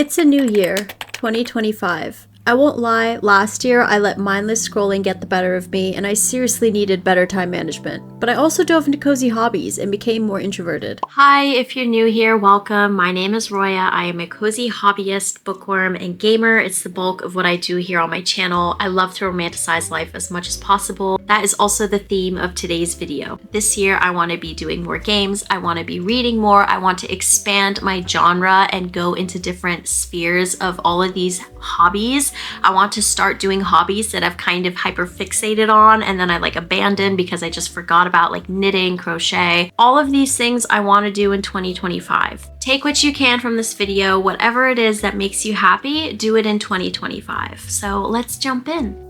It's a new year, 2025. I won't lie, last year I let mindless scrolling get the better of me and I seriously needed better time management. But I also dove into cozy hobbies and became more introverted. Hi, if you're new here, welcome. My name is Roya. I am a cozy hobbyist, bookworm, and gamer. It's the bulk of what I do here on my channel. I love to romanticize life as much as possible. That is also the theme of today's video. This year I want to be doing more games. I want to be reading more. I want to expand my genre and go into different spheres of all of these hobbies. I want to start doing hobbies that I've kind of hyper fixated on and then I abandoned because I just forgot about, like knitting, crochet. All of these things I want to do in 2025. Take what you can from this video, whatever it is that makes you happy, do it in 2025. So let's jump in.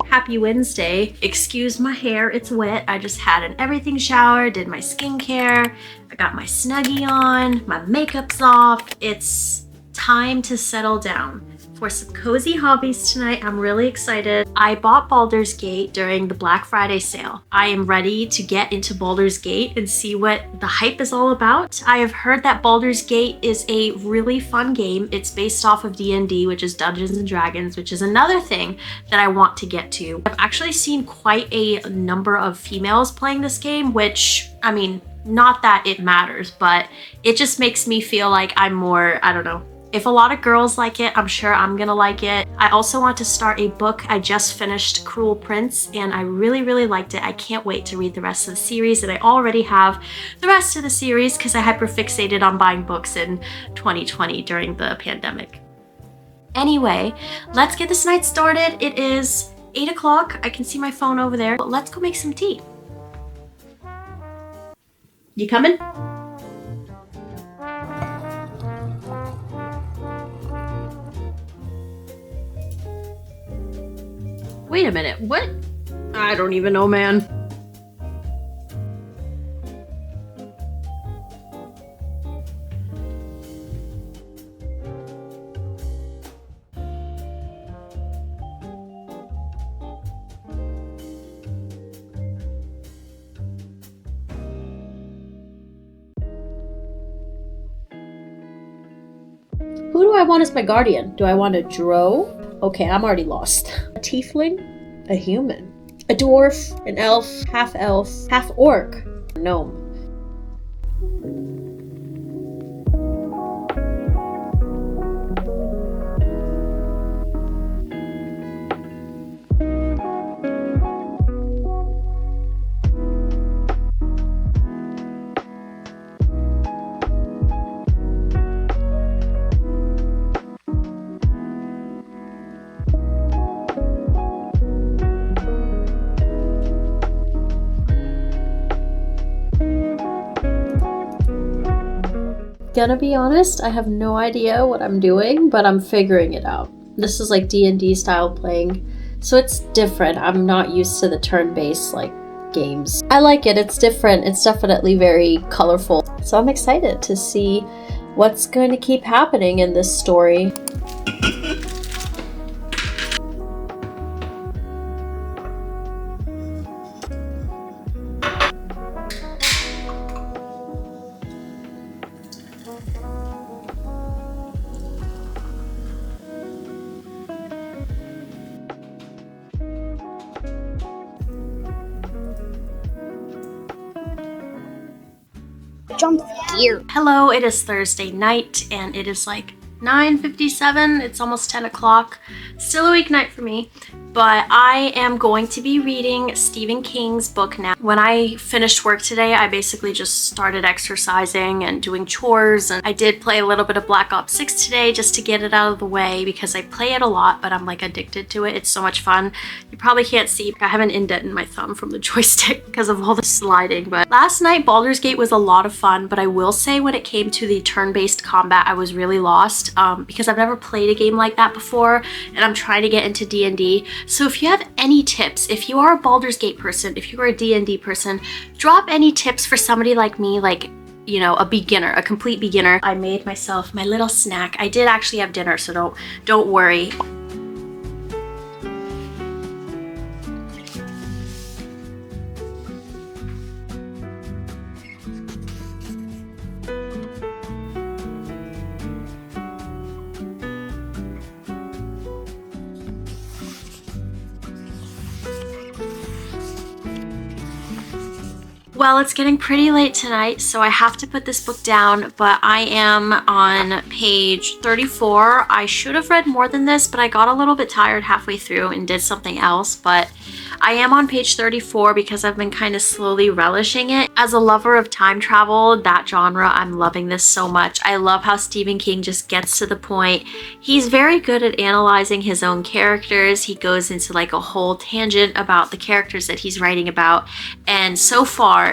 Happy Wednesday. Excuse my hair, it's wet. I just had an everything shower, did my skincare, I got my Snuggie on, my makeup's off. It's time to settle down for some cozy hobbies tonight. I'm really excited. I bought Baldur's Gate during the Black Friday sale. I am ready to get into Baldur's Gate and see what the hype is all about. I have heard that Baldur's Gate is a really fun game. It's based off of D&D, which is Dungeons and Dragons, which is another thing that I want to get to. I've actually seen quite a number of females playing this game, which, I mean, not that it matters, but it just makes me feel like I'm more, I don't know. If a lot of girls like it, I'm sure I'm gonna like it. I also want to start a book. I just finished Cruel Prince and I really liked it. I can't wait to read the rest of the series, and I already have the rest of the series because I hyperfixated on buying books in 2020 during the pandemic. Anyway, let's get this night started. It is 8 o'clock. I can see my phone over there, but let's go make some tea. You coming? Wait a minute, what? I don't even know, man. Who do I want as my guardian? Do I want a drow? Okay, I'm already lost. A tiefling? A human? A dwarf? An elf? Half orc? Gnome? Gonna be honest, I have no idea what I'm doing, but I'm figuring it out. This is like D&D style playing, so it's different. I'm not used to the turn-based games. I like it, it's different. It's definitely very colorful. So I'm excited to see what's going to keep happening in this story. Jump here. Hello, it is Thursday night and it is like 9:57. It's almost 10 o'clock. Still a weeknight for me, but I am going to be reading Stephen King's book now. When I finished work today, I basically just started exercising and doing chores, and I did play a little bit of Black Ops 6 today just to get it out of the way because I play it a lot, but I'm addicted to it. It's so much fun. You probably can't see, I have an indent in my thumb from the joystick because of all the sliding, but last night Baldur's Gate was a lot of fun, but I will say when it came to the turn-based combat, I was really lost because I've never played a game like that before, and I'm trying to get into D&D. So if you have any tips, if you are a Baldur's Gate person, if you are a D&D person, drop any tips for somebody like me, you know, a beginner, a complete beginner. I made myself my little snack. I did actually have dinner, so don't worry. Well, it's getting pretty late tonight, so I have to put this book down, but I am on page 34. I should have read more than this, but I got a little bit tired halfway through and did something else, but I am on page 34 because I've been kind of slowly relishing it. As a lover of time travel, that genre, I'm loving this so much. I love how Stephen King just gets to the point. He's very good at analyzing his own characters. He goes into like a whole tangent about the characters that he's writing about, and so far,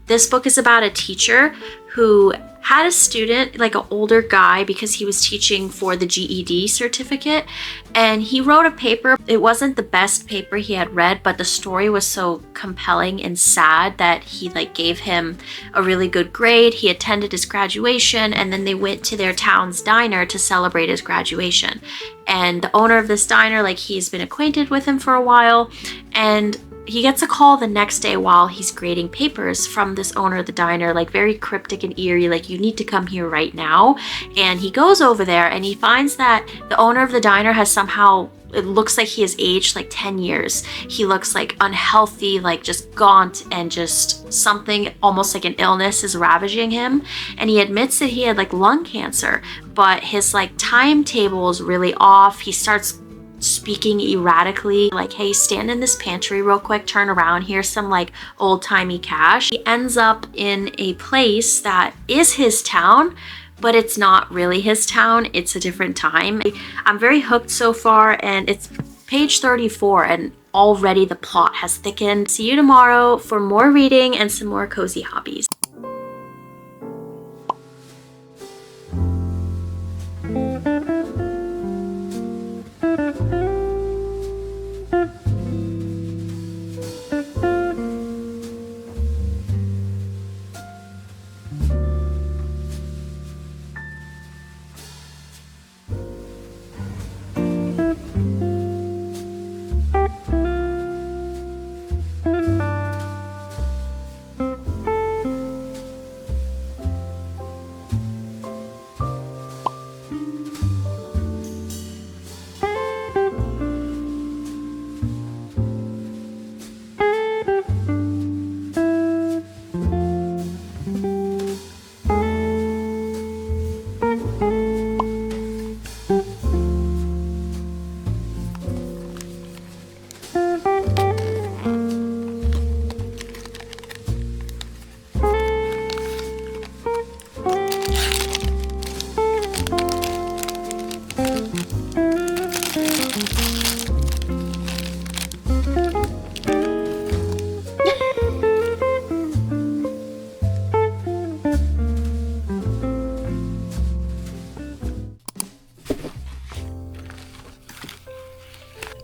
this book is about a teacher who had a student, like an older guy, because he was teaching for the GED certificate, and he wrote a paper. It wasn't the best paper he had read, but the story was so compelling and sad that he like gave him a really good grade. He attended his graduation, and then they went to their town's diner to celebrate his graduation. And the owner of this diner, like, he's been acquainted with him for a while, and he gets a call the next day while he's grading papers from this owner of the diner, like very cryptic and eerie, like, you need to come here right now. And he goes over there and he finds that the owner of the diner has somehow, it looks like he has aged like 10 years. He looks like unhealthy, like just gaunt, and just something almost like an illness is ravaging him. And he admits that he had like lung cancer, but his like timetable is really off. He starts speaking erratically, like, hey, stand in this pantry real quick, turn around, here's some like old-timey cash. He ends up in a place that is his town, but it's not really his town, it's a different time. I'm very hooked so far, and it's page 34 and already the plot has thickened. See you tomorrow for more reading and some more cozy hobbies.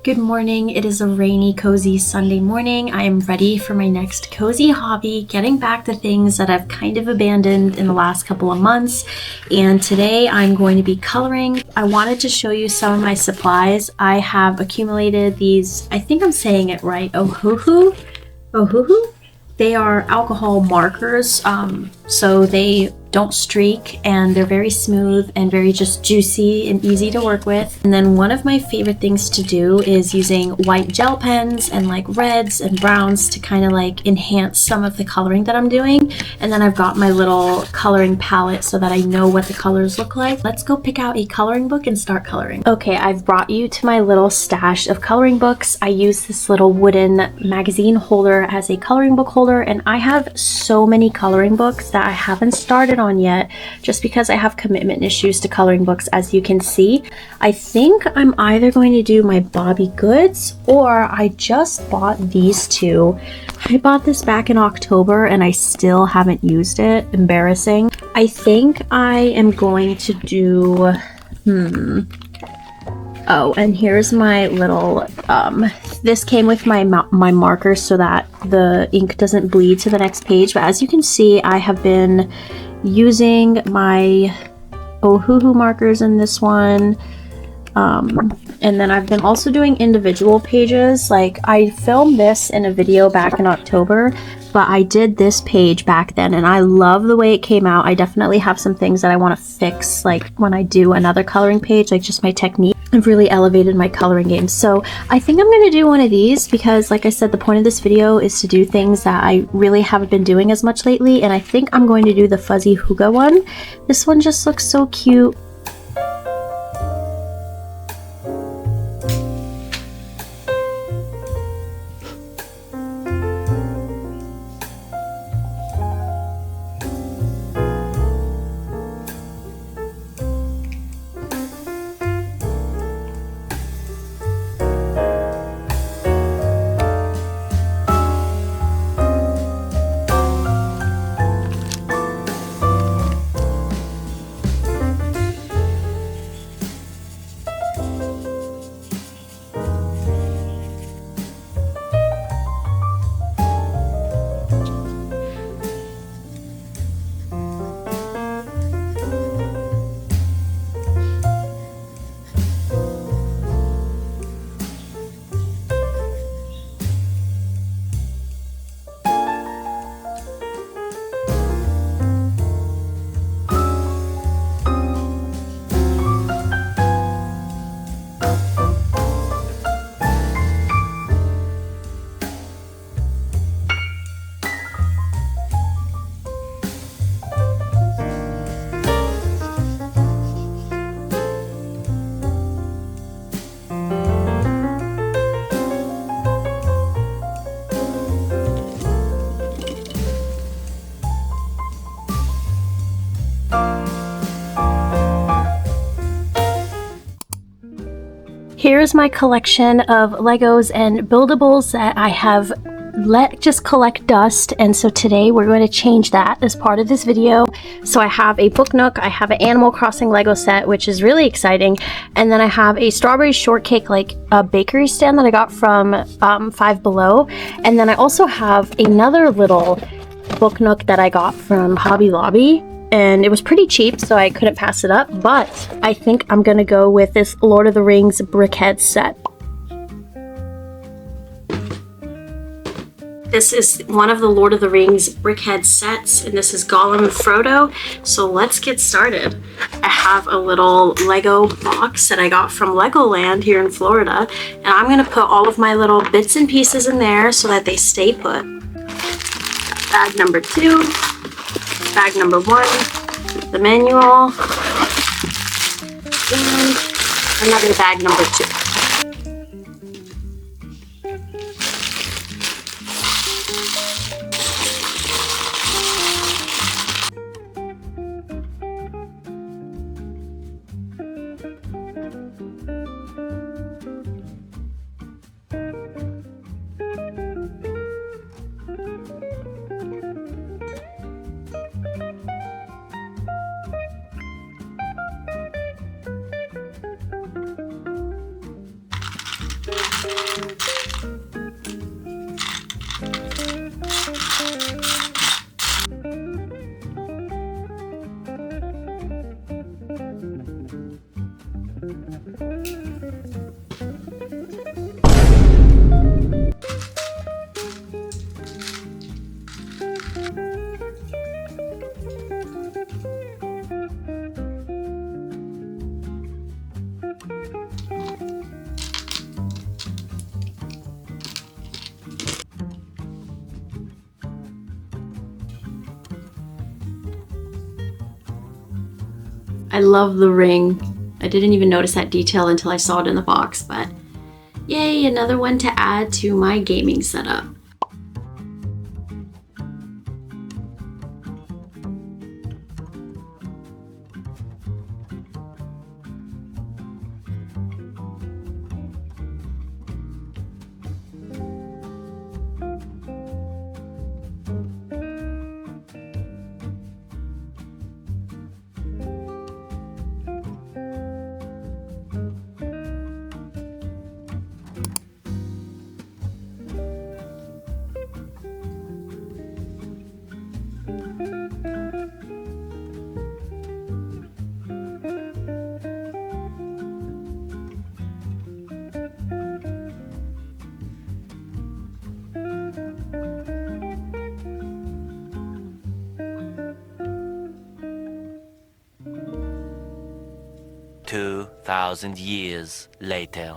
Good morning. It is a rainy, cozy Sunday morning. I am ready for my next cozy hobby, getting back to things that I've kind of abandoned in the last couple of months. And today I'm going to be coloring. I wanted to show you some of my supplies. I have accumulated these, I think I'm saying it right, Ohuhu? They are alcohol markers, so they don't streak, and they're very smooth and very just juicy and easy to work with. And then one of my favorite things to do is using white gel pens and like reds and browns to kind of like enhance some of the coloring that I'm doing. And then I've got my little coloring palette so that I know what the colors look like. Let's go pick out a coloring book and start coloring. Okay, I've brought you to my little stash of coloring books. I use this little wooden magazine holder as a coloring book holder, and I have so many coloring books that I haven't started on yet, just because I have commitment issues to coloring books, as you can see. I think I'm either going to do my Bobby Goods, or I just bought these two. I bought this back in October and I still haven't used it. Embarrassing. I think I am going to do oh, and here's my little this came with my markers so that the ink doesn't bleed to the next page. But as you can see, I have been using my Ohuhu markers in this one, and then I've been also doing individual pages. Like, I filmed this in a video back in October, but I did this page back then and I love the way it came out. I definitely have some things that I want to fix, like when I do another coloring page, like just my technique. I've really elevated my coloring game. So I think I'm going to do one of these because, like I said, the point of this video is to do things that I really haven't been doing as much lately, and I think I'm going to do the fuzzy hygge one. This one just looks so cute. Here's my collection of Legos and buildables that I have let just collect dust, and so today we're going to change that as part of this video. So I have a book nook, I have an Animal Crossing Lego set, which is really exciting, and then I have a strawberry shortcake, like a bakery stand that I got from Five Below, and then I also have another little book nook that I got from Hobby Lobby, and it was pretty cheap, so I couldn't pass it up, but I think I'm gonna go with this Lord of the Rings brickhead set. This is one of the Lord of the Rings brickhead sets, and this is Gollum and Frodo. So let's get started. I have a little Lego box that I got from Legoland here in Florida, and I'm gonna put all of my little bits and pieces in there so that they stay put. Bag number 2, bag number 1, the manual, and another bag number 2. I love the ring. I didn't even notice that detail until I saw it in the box, but yay, another one to add to my gaming setup. 2,000 years later.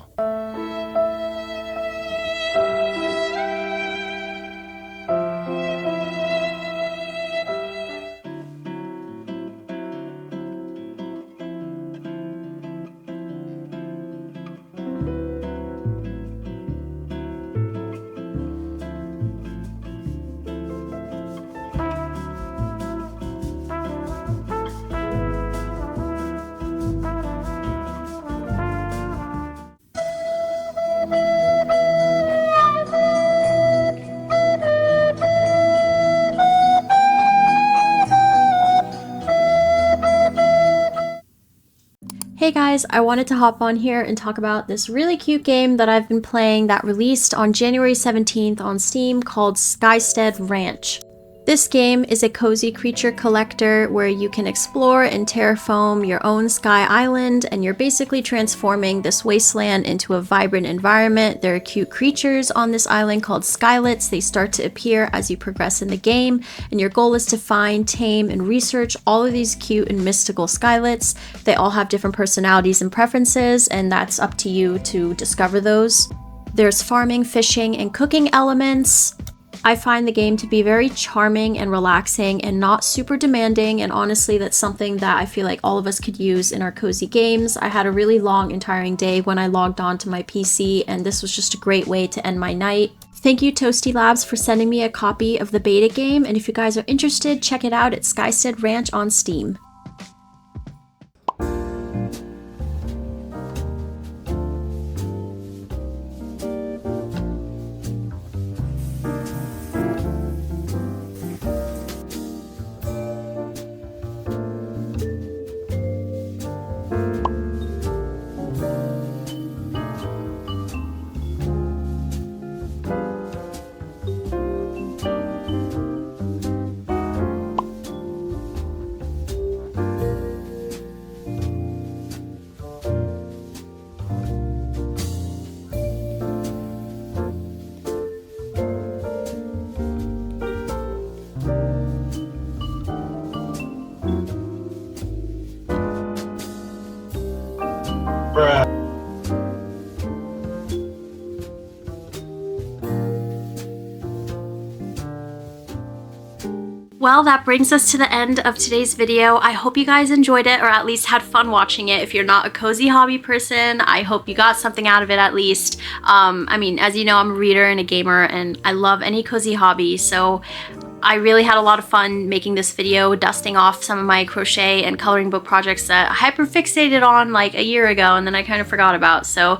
Hey guys, I wanted to hop on here and talk about this really cute game that I've been playing that released on January 17th on Steam called Skystead Ranch. This game is a cozy creature collector where you can explore and terraform your own Skye Island, and you're basically transforming this wasteland into a vibrant environment. There are cute creatures on this island called skylets. They start to appear as you progress in the game, and your goal is to find, tame, and research all of these cute and mystical skylets. They all have different personalities and preferences, and that's up to you to discover those. There's farming, fishing, and cooking elements. I find the game to be very charming and relaxing and not super demanding, and honestly that's something that I feel like all of us could use in our cozy games. I had a really long and tiring day when I logged on to my PC, and this was just a great way to end my night. Thank you Toastie Labs for sending me a copy of the beta game, and if you guys are interested, check it out at Skystead Ranch on Steam. Well, that brings us to the end of today's video. I hope you guys enjoyed it, or at least had fun watching it. If you're not a cozy hobby person, I hope you got something out of it at least. I mean, as you know, I'm a reader and a gamer, and I love any cozy hobby, so I really had a lot of fun making this video, dusting off some of my crochet and coloring book projects that I hyperfixated on like a year ago and then I kind of forgot about. So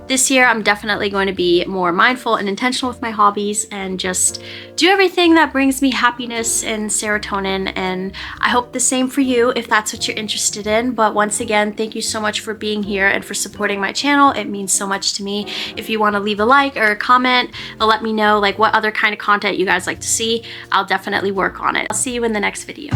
this year I'm definitely going to be more mindful and intentional with my hobbies and just do everything that brings me happiness and serotonin, and I hope the same for you if that's what you're interested in. But once again, thank you so much for being here and for supporting my channel. It means so much to me. If you want to leave a like or a comment, let me know like what other kind of content you guys like to see. I'll definitely work on it. I'll see you in the next video.